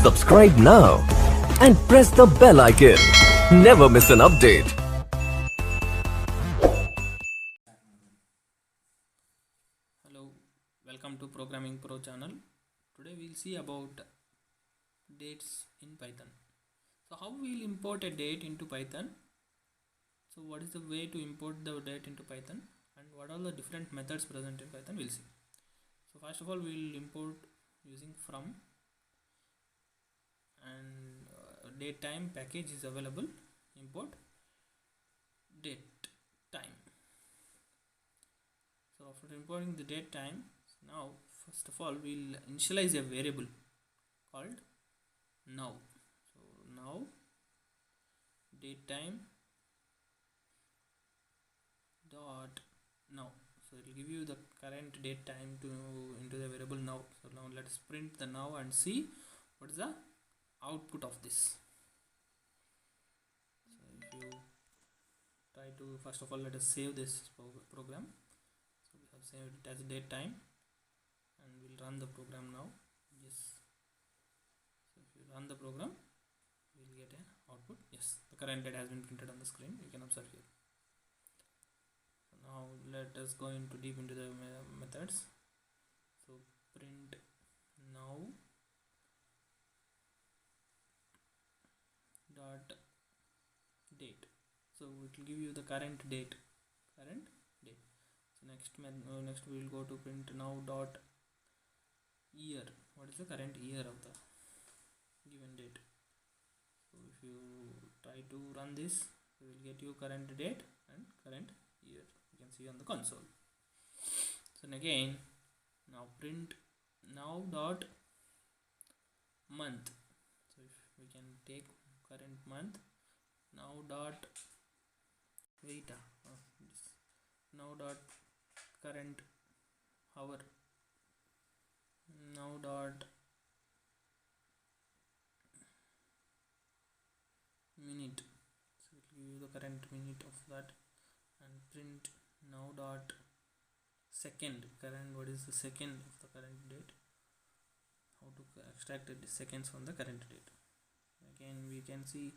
Subscribe now and press the bell icon. Never miss an update. Hello, welcome to Programming Pro channel. Today we'll see about dates in Python. So how we'll import a date into Python. So what is the way to import the date into Python and what are the different methods present in Python, we'll see. So first of all we'll import using from, and DateTime package is available. Import DateTime. So after importing the DateTime, now first of all we'll initialize a variable called now. So now DateTime dot now, so it will give you the current date time to into the variable now. So now let's print the now and see what is the output of this. So if you try to, first of all let us save this program. So we have saved it as date time and we'll run the program now. Yes, so if you run the program we'll get an output. Yes, the current date has been printed on the screen, you can observe here. Now let us go into deep into the methods. So print now dot date, so it will give you the current date. So next we will go to print now dot year. What is the current year of the given date? So if you try to run this, it will get you current date and current year, you can see on the console. So again, now print now dot month. So if we can take current month, now dot now dot current hour, now dot minute, so it will give you the current minute of that, and print now dot second, current, what is the second of the current date, how to extract the seconds from the current date. Again we can see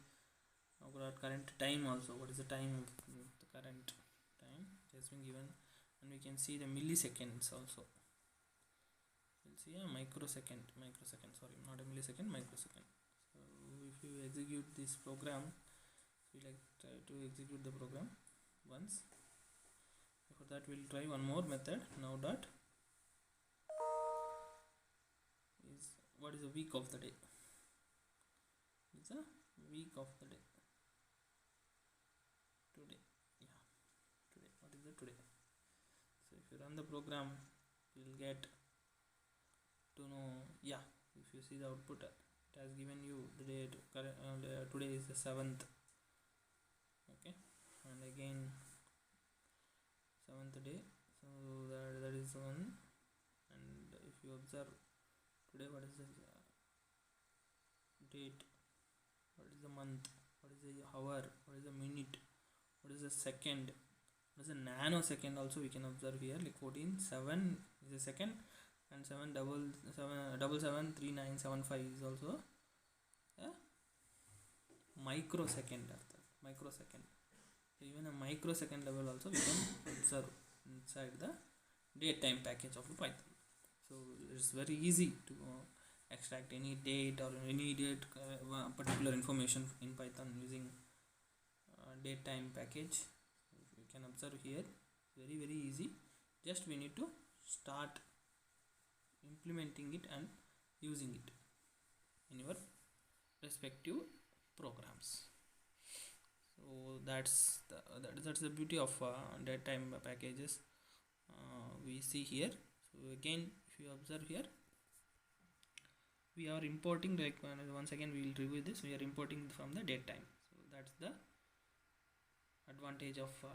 now got current time also, what is the time of the current time has been given, and we can see the milliseconds also. We'll see a microsecond, sorry, not a millisecond, microsecond. So if you execute this program, we like try to execute the program once. For that we'll try one more method, now dot is what is the week of the day. It's a week of the day. Today, yeah, today, what is the today? So if you run the program, you will get to know, yeah, if you see the output, it has given you the date. Today is the 7th. Okay, and again 7th day, so that is one. And if you observe today, what is the date, what is the month, what is the hour, what is the minute, what is the second, what is the nanosecond also we can observe here, like 14.7 is a second, and 7773975 is also a microsecond. So even a microsecond level also we can observe inside the DateTime package of Python. So it's very easy to extract any date or any date particular information in Python using DateTime package. You can observe here, very easy. Just we need to start implementing it and using it in your respective programs. So that's the beauty of DateTime packages we see here. So again, if you observe here, we are importing, like once again we will review this, we are importing from the DateTime. So that's the advantage of